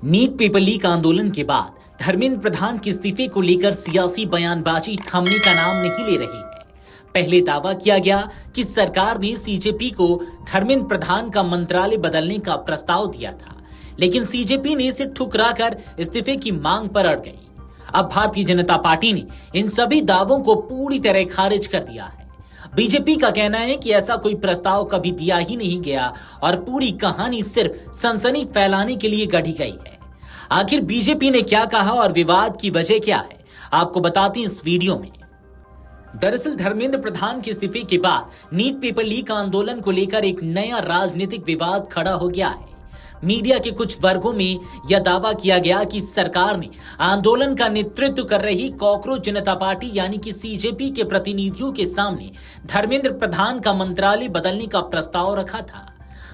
NEET paper leak आंदोलन के बाद धर्मेंद्र प्रधान के इस्तीफे को लेकर सियासी बयानबाजी थमने का नाम नहीं ले रही है। पहले दावा किया गया कि सरकार ने सीजेपी को धर्मेंद्र प्रधान का मंत्रालय बदलने का प्रस्ताव दिया था, लेकिन सीजेपी ने इसे ठुकराकर इस्तीफे की मांग पर अड़ गई। अब भारतीय जनता पार्टी ने इन सभी दावों को पूरी तरह खारिज कर दिया है। बीजेपी का कहना है कि ऐसा कोई प्रस्ताव कभी दिया ही नहीं गया और पूरी कहानी सिर्फ सनसनी फैलाने के लिए गढ़ी गई है। आखिर बीजेपी ने क्या कहा और विवाद की वजह क्या है, आपको बताते हैं इस वीडियो में। दरअसल धर्मेंद्र प्रधान के इस्तीफे के बाद नीट पेपर लीक आंदोलन को लेकर एक नया राजनीतिक विवाद खड़ा हो गया है। मीडिया के कुछ वर्गों में यह दावा किया गया कि सरकार ने आंदोलन का नेतृत्व कर रही कॉकरोच जनता पार्टी यानी कि सीजेपी के प्रतिनिधियों के सामने धर्मेंद्र प्रधान का मंत्रालय बदलने का प्रस्ताव रखा था।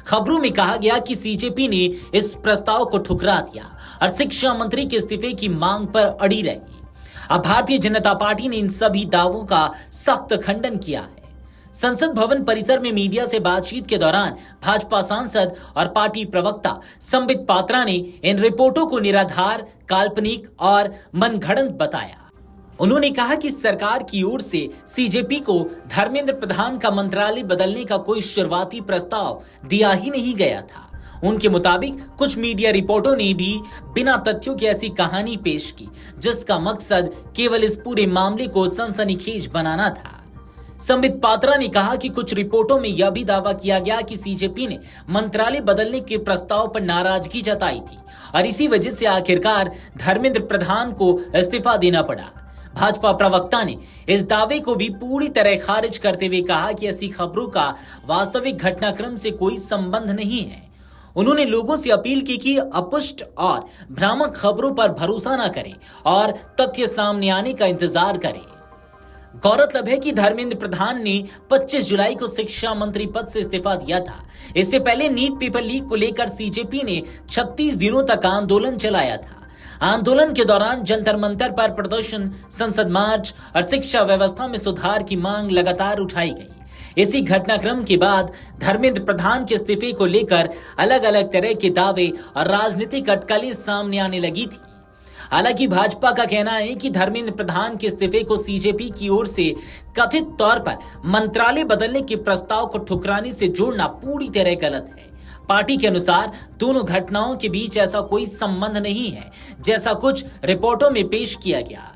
खबरों में कहा गया कि सीजेपी ने इस प्रस्ताव को ठुकरा दिया और शिक्षा मंत्री के इस्तीफे की मांग पर अड़ी रही। अब भारतीय जनता पार्टी ने इन सभी दावों का सख्त खंडन किया है। संसद भवन परिसर में मीडिया से बातचीत के दौरान भाजपा सांसद और पार्टी प्रवक्ता संबित पात्रा ने इन रिपोर्टों को निराधार, काल्पनिक और मनगढ़ंत बताया। उन्होंने कहा कि सरकार की ओर से सीजेपी को धर्मेंद्र प्रधान का मंत्रालय बदलने का कोई शुरुआती प्रस्ताव दिया ही नहीं गया था। उनके मुताबिक कुछ मीडिया रिपोर्टों ने भी बिना तथ्यों की ऐसी कहानी पेश की जिसका मकसद केवल इस पूरे मामले को सनसनीखेज बनाना था। संबित पात्रा ने कहा कि कुछ रिपोर्टों में यह भी दावा किया गया कि सीजेपी ने मंत्रालय बदलने के प्रस्ताव पर नाराजगी जताई थी और इसी वजह से आखिरकार धर्मेंद्र प्रधान को इस्तीफा देना पड़ा। भाजपा प्रवक्ता ने इस दावे को भी पूरी तरह खारिज करते हुए कहा कि ऐसी खबरों का वास्तविक घटनाक्रम से कोई संबंध नहीं है। उन्होंने लोगों से अपील की कि अपुष्ट और भ्रामक खबरों पर भरोसा न करें और तथ्य सामने आने का इंतजार करें। गौरतलब है कि धर्मेंद्र प्रधान ने 25 जुलाई को शिक्षा मंत्री पद से इस्तीफा दिया था। इससे पहले नीट पेपर लीक को लेकर सीजेपी ने 36 दिनों तक आंदोलन चलाया था। आंदोलन के दौरान जंतर मंतर पर प्रदर्शन, संसद मार्च और शिक्षा व्यवस्था में सुधार की मांग लगातार उठाई गई। इसी घटनाक्रम के बाद धर्मेंद्र प्रधान के इस्तीफे को लेकर अलग अलग तरह के दावे और राजनीतिक अटकलें सामने आने लगी थी। हालांकि भाजपा का कहना है कि धर्मेंद्र प्रधान के इस्तीफे को सीजेपी की ओर से कथित तौर पर मंत्रालय बदलने के प्रस्ताव को ठुकराने से जोड़ना पूरी तरह गलत है। पार्टी के अनुसार दोनों घटनाओं के बीच ऐसा कोई संबंध नहीं है जैसा कुछ रिपोर्टों में पेश किया गया।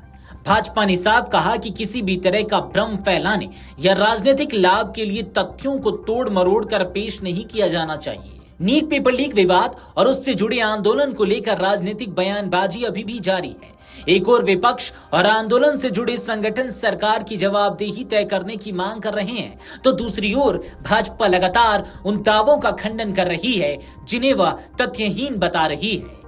भाजपा ने साफ कहा कि किसी भी तरह का भ्रम फैलाने या राजनीतिक लाभ के लिए तथ्यों को तोड़ मरोड़ कर पेश नहीं किया जाना चाहिए। नीट पेपर लीक विवाद और उससे जुड़े आंदोलन को लेकर राजनीतिक बयानबाजी अभी भी जारी है। एक और विपक्ष और आंदोलन से जुड़े संगठन सरकार की जवाबदेही तय करने की मांग कर रहे हैं, तो दूसरी ओर भाजपा लगातार उन दावों का खंडन कर रही है जिन्हें वह तथ्यहीन बता रही है।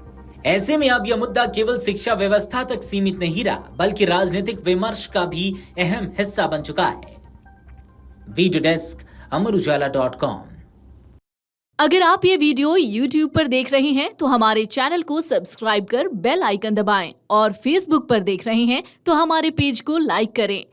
ऐसे में अब यह मुद्दा केवल शिक्षा व्यवस्था तक सीमित नहीं रहा, बल्कि राजनीतिक विमर्श का भी अहम हिस्सा बन चुका है। Video desk Amar Ujala dot com. अगर आप ये वीडियो YouTube पर देख रहे हैं तो हमारे चैनल को सब्सक्राइब कर बेल आइकन दबाएं और Facebook पर देख रहे हैं तो हमारे पेज को लाइक करें।